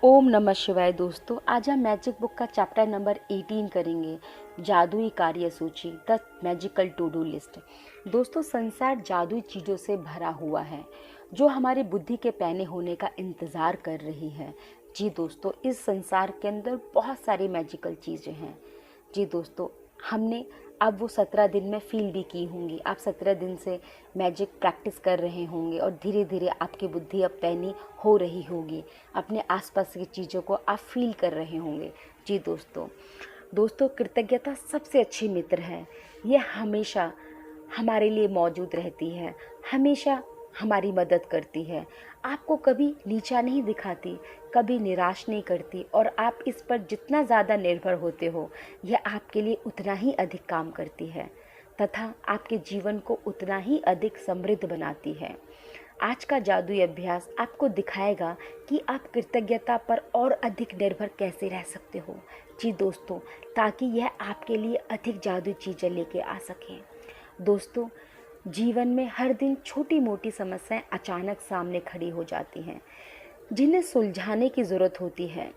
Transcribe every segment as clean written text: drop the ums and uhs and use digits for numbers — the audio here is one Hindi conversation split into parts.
ओम नमः शिवाय। दोस्तों, आज हम मैजिक बुक का चैप्टर नंबर 18 करेंगे, जादुई कार्य सूची, the magical to do list. दोस्तों, संसार जादुई चीज़ों से भरा हुआ है जो हमारी बुद्धि के पैने होने का इंतज़ार कर रही है। जी दोस्तों, इस संसार के अंदर बहुत सारी मैजिकल चीज़ें हैं। जी दोस्तों, हमने अब वो 17 दिन में फील भी की होंगी। आप 17 दिन से मैजिक प्रैक्टिस कर रहे होंगे और धीरे धीरे आपकी बुद्धि अब पैनी हो रही होगी। अपने आसपास की चीज़ों को आप फील कर रहे होंगे। जी दोस्तों, कृतज्ञता सबसे अच्छी मित्र है। ये हमेशा हमारे लिए मौजूद रहती है, हमेशा हमारी मदद करती है, आपको कभी नीचा नहीं दिखाती, कभी निराश नहीं करती, और आप इस पर जितना ज़्यादा निर्भर होते हो, यह आपके लिए उतना ही अधिक काम करती है तथा आपके जीवन को उतना ही अधिक समृद्ध बनाती है। आज का जादुई अभ्यास आपको दिखाएगा कि आप कृतज्ञता पर और अधिक निर्भर कैसे रह सकते हो। जी दोस्तों, ताकि यह आपके लिए अधिक जादुई चीज़ें लेके आ सकें। दोस्तों, जीवन में हर दिन छोटी मोटी समस्याएं अचानक सामने खड़ी हो जाती हैं जिन्हें सुलझाने की ज़रूरत होती है।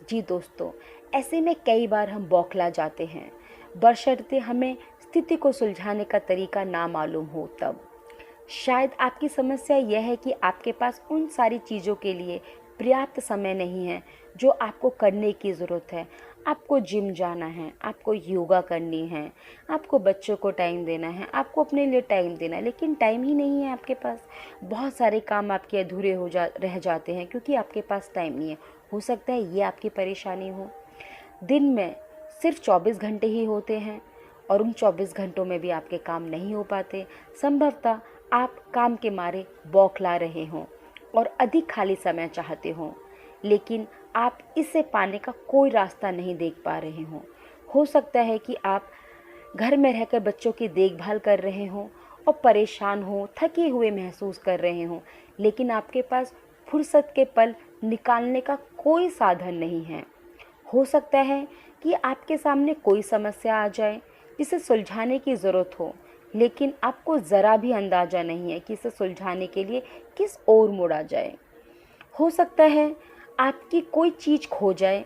जी दोस्तों, ऐसे में कई बार हम बौखला जाते हैं, बशर्ते हमें स्थिति को सुलझाने का तरीका ना मालूम हो। तब शायद आपकी समस्या यह है कि आपके पास उन सारी चीज़ों के लिए पर्याप्त समय नहीं है जो आपको करने की ज़रूरत है। आपको जिम जाना है, आपको योगा करनी है, आपको बच्चों को टाइम देना है, आपको अपने लिए टाइम देना है, लेकिन टाइम ही नहीं है आपके पास। बहुत सारे काम आपके अधूरे रह जाते हैं क्योंकि आपके पास टाइम नहीं है। हो सकता है ये आपकी परेशानी हो। दिन में सिर्फ 24 घंटे ही होते हैं और उन 24 घंटों में भी आपके काम नहीं हो पाते। संभवतः आप काम के मारे बौखला रहे हों और अधिक खाली समय चाहते हों, लेकिन आप इसे पाने का कोई रास्ता नहीं देख पा रहे हों। हो सकता है कि आप घर में रहकर बच्चों की देखभाल कर रहे हों और परेशान हों, थके हुए महसूस कर रहे हों, लेकिन आपके पास फुर्सत के पल निकालने का कोई साधन नहीं है। हो सकता है कि आपके सामने कोई समस्या आ जाए जिसे सुलझाने की ज़रूरत हो, लेकिन आपको ज़रा भी अंदाज़ा नहीं है कि इसे सुलझाने के लिए किस ओर मुड़ा जाए। हो सकता है आपकी कोई चीज़ खो जाए,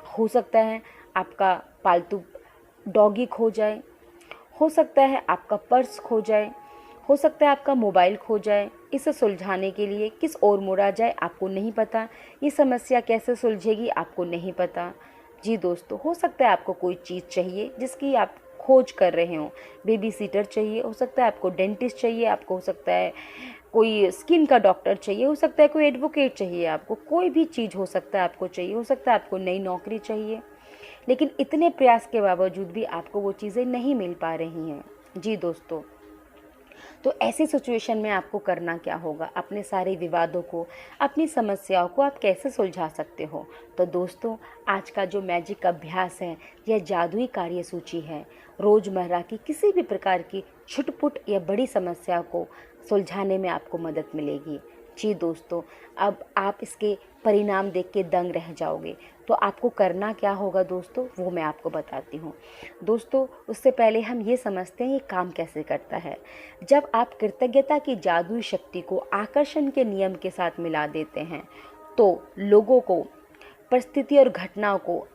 हो सकता है आपका पालतू डॉगी खो जाए, हो सकता है आपका पर्स खो जाए, हो सकता है आपका मोबाइल खो जाए। इसे सुलझाने के लिए किस ओर मुड़ा जाए आपको नहीं पता। ये समस्या कैसे सुलझेगी आपको नहीं पता। जी दोस्तों, हो सकता है आपको कोई चीज़ चाहिए जिसकी आप खोज कर रहे हो। बेबी सीटर चाहिए, हो सकता है आपको डेंटिस्ट चाहिए, आपको हो सकता है कोई स्किन का डॉक्टर चाहिए, हो सकता है कोई एडवोकेट चाहिए, आपको कोई भी चीज़ हो सकता है आपको चाहिए, हो सकता है आपको नई नौकरी चाहिए, लेकिन इतने प्रयास के बावजूद भी आपको वो चीज़ें नहीं मिल पा रही हैं। जी दोस्तों, तो ऐसी सिचुएशन में आपको करना क्या होगा? अपने सारे विवादों को, अपनी समस्याओं को आप कैसे सुलझा सकते हो? तो दोस्तों, आज का जो मैजिक अभ्यास है यह जादुई कार्य सूची है। रोज़मर्रा की किसी भी प्रकार की छुटपुट या बड़ी समस्या को सुलझाने में आपको मदद मिलेगी। जी दोस्तों, अब आप इसके परिणाम देख के दंग रह जाओगे। तो आपको करना क्या होगा दोस्तों, वो मैं आपको बताती हूँ। दोस्तों, उससे पहले हम ये समझते हैं ये काम कैसे करता है। जब आप कृतज्ञता की जादुई शक्ति को आकर्षण के नियम के साथ मिला देते हैं, तो लोगों को, परिस्थिति और घटनाओं को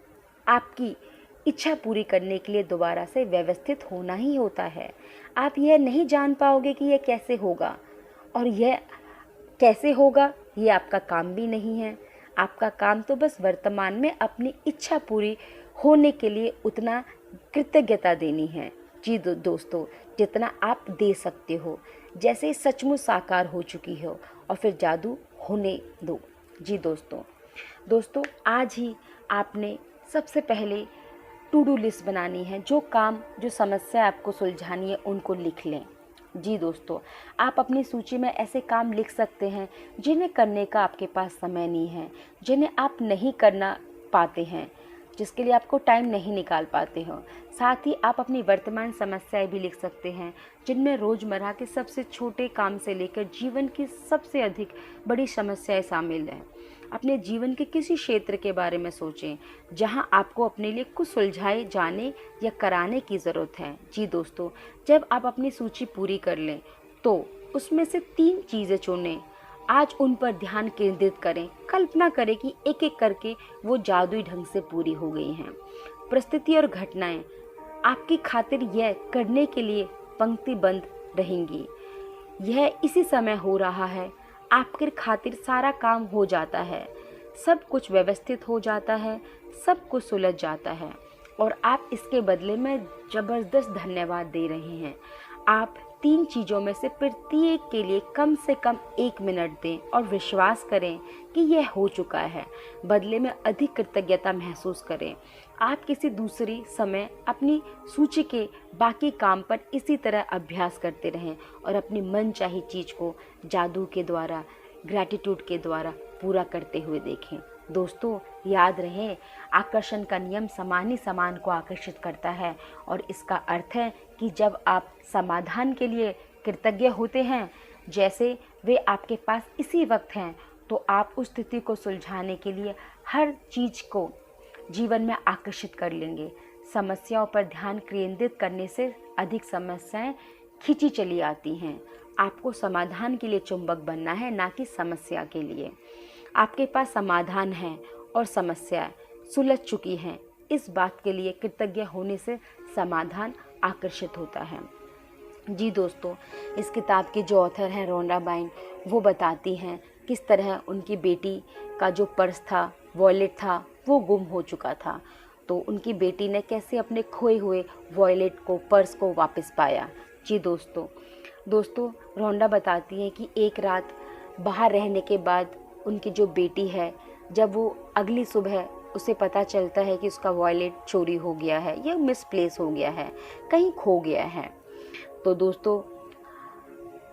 आपकी इच्छा पूरी करने के लिए दोबारा से व्यवस्थित होना ही होता है। आप यह नहीं जान पाओगे कि यह कैसे होगा, और यह कैसे होगा ये आपका काम भी नहीं है। आपका काम तो बस वर्तमान में अपनी इच्छा पूरी होने के लिए उतना कृतज्ञता देनी है। जी दोस्तों, जितना आप दे सकते हो, जैसे सचमुच साकार हो चुकी हो, और फिर जादू होने दो। जी दोस्तों, आज ही आपने सबसे पहले टू डू लिस्ट बनानी है। जो काम, जो समस्या आपको सुलझानी है उनको लिख लें। जी दोस्तों, आप अपनी सूची में ऐसे काम लिख सकते हैं जिन्हें करने का आपके पास समय नहीं है, जिन्हें आप नहीं करना पाते हैं, जिसके लिए आपको टाइम नहीं निकाल पाते हो। साथ ही आप अपनी वर्तमान समस्याएं भी लिख सकते हैं, जिनमें रोज़मर्रा के सबसे छोटे काम से लेकर जीवन की सबसे अधिक बड़ी समस्याएं शामिल हैं। अपने जीवन के किसी क्षेत्र के बारे में सोचें जहां आपको अपने लिए कुछ सुलझाए जाने या कराने की ज़रूरत है। जी दोस्तों, जब आप अपनी सूची पूरी कर लें तो उसमें से 3 चीज़ें चुनें। आज उन पर ध्यान केंद्रित करें। कल्पना करें कि एक एक करके वो जादुई ढंग से पूरी हो गई हैं। परिस्थिति और घटनाएं आपकी खातिर यह करने के लिए पंक्तिबद्ध रहेंगी। यह इसी समय हो रहा है, आपके खातिर सारा काम हो जाता है, सब कुछ व्यवस्थित हो जाता है, सब कुछ सुलझ जाता है और आप इसके बदले में ज़बरदस्त धन्यवाद दे रहे हैं। आप 3 चीज़ों में से प्रत्येक के लिए कम से कम 1 मिनट दें और विश्वास करें कि यह हो चुका है। बदले में अधिक कृतज्ञता महसूस करें। आप किसी दूसरी समय अपनी सूची के बाकी काम पर इसी तरह अभ्यास करते रहें और अपनी मनचाही चीज़ को जादू के द्वारा, ग्रैटिट्यूड के द्वारा पूरा करते हुए देखें। दोस्तों, याद रहे, आकर्षण का नियम समान ही समान को आकर्षित करता है और इसका अर्थ है कि जब आप समाधान के लिए कृतज्ञ होते हैं, जैसे वे आपके पास इसी वक्त हैं, तो आप उस स्थिति को सुलझाने के लिए हर चीज़ को जीवन में आकर्षित कर लेंगे। समस्याओं पर ध्यान केंद्रित करने से अधिक समस्याएं खींची चली आती हैं। आपको समाधान के लिए चुंबक बनना है, ना कि समस्या के लिए। आपके पास समाधान है और समस्या सुलझ चुकी हैं। इस बात के लिए कृतज्ञ होने से समाधान आकर्षित होता है। जी दोस्तों, इस किताब के जो ऑथर हैं रोंडा बाइन, वो बताती हैं किस तरह उनकी बेटी का जो पर्स था, वॉलेट था, वो गुम हो चुका था। तो उनकी बेटी ने कैसे अपने खोए हुए वॉलेट को, पर्स को वापस पाया। जी दोस्तों रोंडा बताती हैं कि एक रात बाहर रहने के बाद उनकी जो बेटी है, जब वो अगली सुबह उसे पता चलता है कि उसका वॉलेट चोरी हो गया है या मिसप्लेस हो गया है, कहीं खो गया है, तो दोस्तों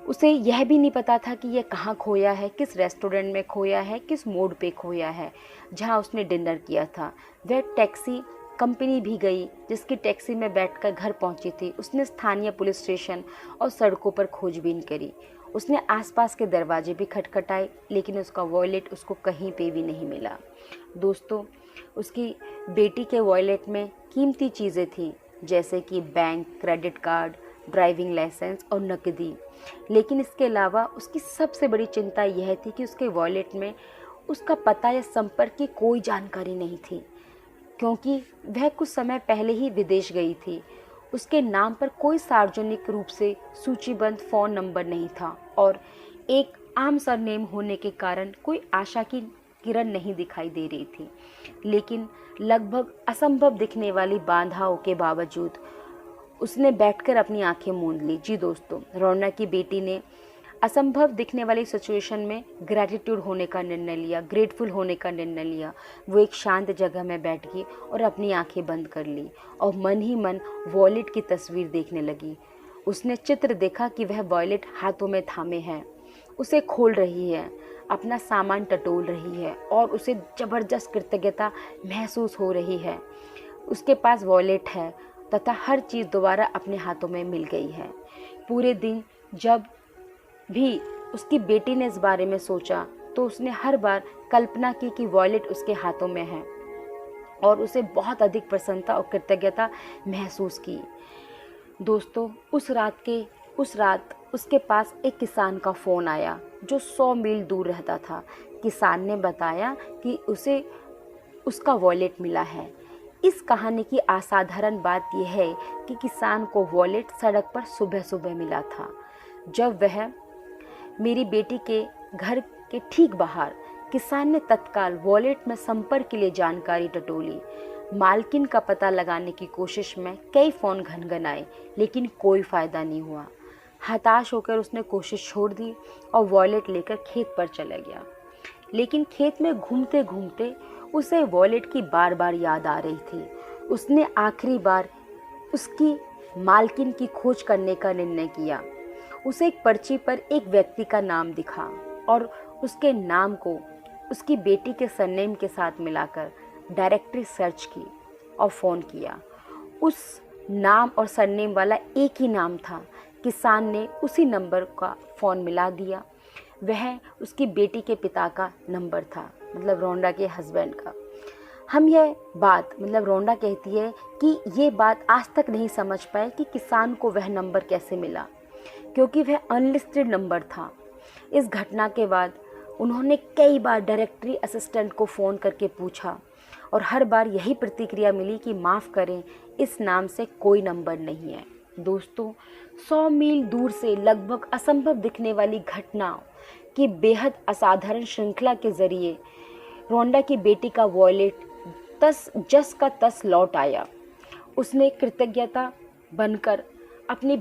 उसे यह भी नहीं पता था कि यह कहाँ खोया है, किस रेस्टोरेंट में खोया है, किस मोड़ पे खोया है जहाँ उसने डिनर किया था। वह टैक्सी कंपनी भी गई, जिसकी टैक्सी में बैठकर घर पहुंची थी। उसने स्थानीय पुलिस स्टेशन और सड़कों पर खोजबीन करी। उसने आसपास के दरवाजे भी खटखटाए, लेकिन उसका वॉलेट उसको कहीं पे भी नहीं मिला। दोस्तों, उसकी बेटी के वॉलेट में कीमती चीज़ें थीं, जैसे कि bank, credit card, driving licence और नकदी। लेकिन इसके अलावा उसकी सबसे बड़ी चिंता यह थी कि उसके वॉलेट में उसका पता या संपर्क की कोई जानकारी नहीं थी, क्योंकि वह कुछ समय पहले ही विदेश गई थी। उसके नाम पर कोई सार्वजनिक रूप से सूचीबद्ध फ़ोन नंबर नहीं था और एक आम सरनेम होने के कारण कोई आशा की किरण नहीं दिखाई दे रही थी। लेकिन लगभग असंभव दिखने वाली बाधाओं के बावजूद उसने बैठकर अपनी आंखें मूंद ली। जी दोस्तों, रोना की बेटी ने असंभव दिखने वाली सिचुएशन में ग्रैटिट्यूड होने का निर्णय लिया, ग्रेटफुल होने का निर्णय लिया। वो एक शांत जगह में बैठ गई और अपनी आंखें बंद कर ली और मन ही मन वॉलेट की तस्वीर देखने लगी। उसने चित्र देखा कि वह वॉलेट हाथों में थामे है, उसे खोल रही है, अपना सामान टटोल रही है और उसे ज़बरदस्त कृतज्ञता महसूस हो रही है। उसके पास वॉलेट है तथा हर चीज़ दोबारा अपने हाथों में मिल गई है। पूरे दिन जब भी उसकी बेटी ने इस बारे में सोचा, तो उसने हर बार कल्पना की कि वॉलेट उसके हाथों में है और उसे बहुत अधिक प्रसन्नता और कृतज्ञता महसूस की। दोस्तों, उस रात उसके पास एक किसान का फ़ोन आया जो 100 मील दूर रहता था। किसान ने बताया कि उसे उसका वॉलेट मिला है। इस कहानी की असाधारण बात यह है कि किसान को वॉलेट सड़क पर सुबह सुबह मिला था, जब वह मेरी बेटी के घर के ठीक बाहर। किसान ने तत्काल वॉलेट में संपर्क के लिए जानकारी टटोली। मालकिन का पता लगाने की कोशिश में कई फ़ोन घनघनाए, लेकिन कोई फ़ायदा नहीं हुआ। हताश होकर उसने कोशिश छोड़ दी और वॉलेट लेकर खेत पर चला गया। लेकिन खेत में घूमते घूमते उसे वॉलेट की बार बार याद आ रही थी। उसने आखिरी बार उसकी मालकिन की खोज करने का निर्णय किया। उसे एक पर्ची पर एक व्यक्ति का नाम दिखा और उसके नाम को उसकी बेटी के सरनेम के साथ मिलाकर डायरेक्टरी सर्च की और फ़ोन किया। उस नाम और सरनेम वाला एक ही नाम था। किसान ने उसी नंबर का फ़ोन मिला दिया। वह उसकी बेटी के पिता का नंबर था, मतलब रोंडा के हस्बैंड का। हम यह बात, मतलब रोंडा कहती है कि ये बात आज तक नहीं समझ पाए कि किसान को वह नंबर कैसे मिला, क्योंकि वह अनलिस्टेड नंबर था। इस घटना के बाद उन्होंने कई बार डायरेक्टरी असिस्टेंट को फ़ोन करके पूछा और हर बार यही प्रतिक्रिया मिली कि माफ़ करें, इस नाम से कोई नंबर नहीं है। दोस्तों, 100 मील दूर से लगभग असंभव दिखने वाली घटनाओं की बेहद असाधारण श्रृंखला के जरिए रोंडा की बेटी का वॉलेट जस का तस लौट आया। उसने कृतज्ञ बनकर अपनी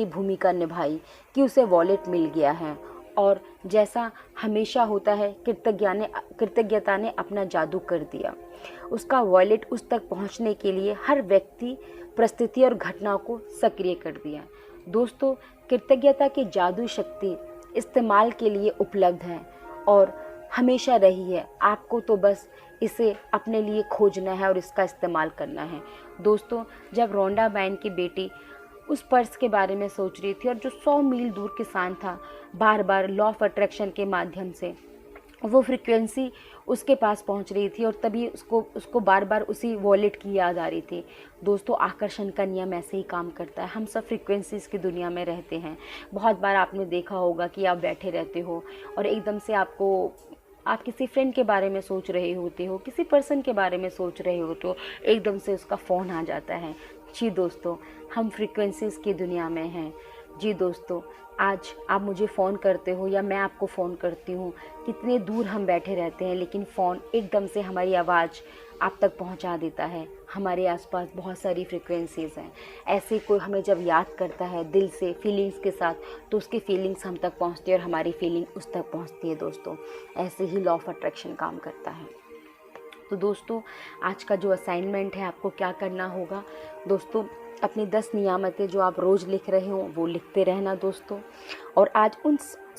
भूमिका निभाई कि उसे वॉलेट मिल गया है, और जैसा हमेशा होता है कृतज्ञता ने अपना जादू कर दिया। उसका वॉलेट उस तक पहुंचने के लिए हर व्यक्ति, परिस्थिति और घटनाओं को सक्रिय कर दिया। दोस्तों, कृतज्ञता की जादुई शक्ति इस्तेमाल के लिए उपलब्ध है और हमेशा रही है। आपको तो बस इसे अपने लिए खोजना है और इसका इस्तेमाल करना है। दोस्तों, जब रोंडा बैन की बेटी उस पर्स के बारे में सोच रही थी और जो 100 मील दूर किसान था, बार बार लॉ ऑफ अट्रैक्शन के माध्यम से वो फ्रीक्वेंसी उसके पास पहुंच रही थी और तभी उसको बार बार उसी वॉलेट की याद आ रही थी। दोस्तों, आकर्षण का नियम ऐसे ही काम करता है। हम सब फ्रीक्वेंसीज़ की दुनिया में रहते हैं। बहुत बार आपने देखा होगा कि आप बैठे रहते हो और एकदम से आप किसी फ्रेंड के बारे में सोच रहे होते हो, किसी पर्सन के बारे में सोच रहे होते हो, एकदम से उसका फ़ोन आ जाता है। जी दोस्तों, हम फ्रीक्वेंसीज़ की दुनिया में हैं। जी दोस्तों, आज आप मुझे फ़ोन करते हो या मैं आपको फ़ोन करती हूँ, कितने दूर हम बैठे रहते हैं, लेकिन फ़ोन एकदम से हमारी आवाज़ आप तक पहुँचा देता है। हमारे आसपास बहुत सारी फ्रीक्वेंसीज़ हैं। ऐसे कोई हमें जब याद करता है दिल से, फीलिंग्स के साथ, तो उसकी फीलिंग्स हम तक पहुँचती है और हमारी फीलिंग उस तक पहुँचती है। दोस्तों, ऐसे ही लॉ ऑफ अट्रैक्शन काम करता है। तो दोस्तों, आज का जो असाइनमेंट है, आपको क्या करना होगा? दोस्तों, अपनी 10 नियामतें जो आप रोज़ लिख रहे हो वो लिखते रहना दोस्तों। और आज उन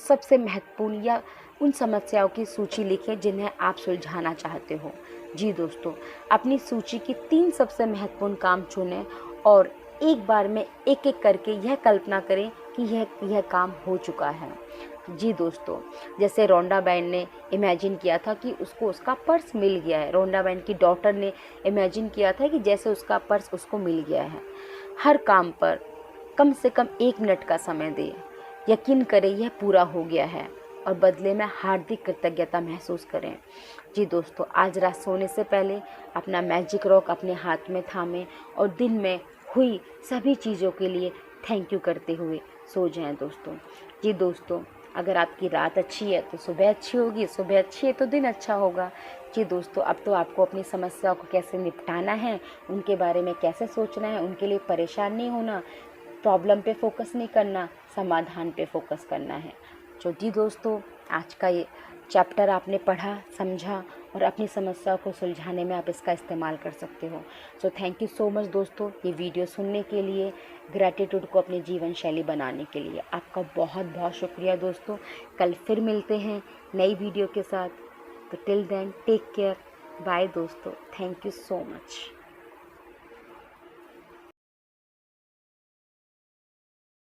सबसे महत्वपूर्ण या उन समस्याओं की सूची लिखें जिन्हें आप सुलझाना चाहते हो। जी दोस्तों, अपनी सूची की 3 सबसे महत्वपूर्ण काम चुनें और एक बार में एक-एक करके यह कल्पना करें कि यह काम हो चुका है। जी दोस्तों, जैसे रोंडा बैन ने इमेजिन किया था कि उसको उसका पर्स मिल गया है। रोंडा बैन की डॉटर ने इमेजिन किया था कि जैसे उसका पर्स उसको मिल गया है। हर काम पर कम से कम 1 मिनट का समय दें। यकीन करें यह पूरा हो गया है और बदले में हार्दिक कृतज्ञता महसूस करें। जी दोस्तों, आज रात सोने से पहले अपना मैजिक रॉक अपने हाथ में थामें और दिन में हुई सभी चीज़ों के लिए थैंक यू करते हुए सो जाएं दोस्तों। जी दोस्तों, अगर आपकी रात अच्छी है तो सुबह अच्छी होगी, सुबह अच्छी है तो दिन अच्छा होगा। जी दोस्तों, अब तो आपको अपनी समस्याओं को कैसे निपटाना है, उनके बारे में कैसे सोचना है, उनके लिए परेशान नहीं होना, प्रॉब्लम पे फोकस नहीं करना, समाधान पे फोकस करना है। तो जी दोस्तों, आज का ये चैप्टर आपने पढ़ा, समझा और अपनी समस्याओं को सुलझाने में आप इसका इस्तेमाल कर सकते हो। So thank you so much दोस्तों, ये वीडियो सुनने के लिए, ग्रैटिट्यूड को अपनी जीवन शैली बनाने के लिए आपका बहुत बहुत शुक्रिया दोस्तों। कल फिर मिलते हैं नई वीडियो के साथ। तो till then take care, bye दोस्तों, थैंक यू सो मच।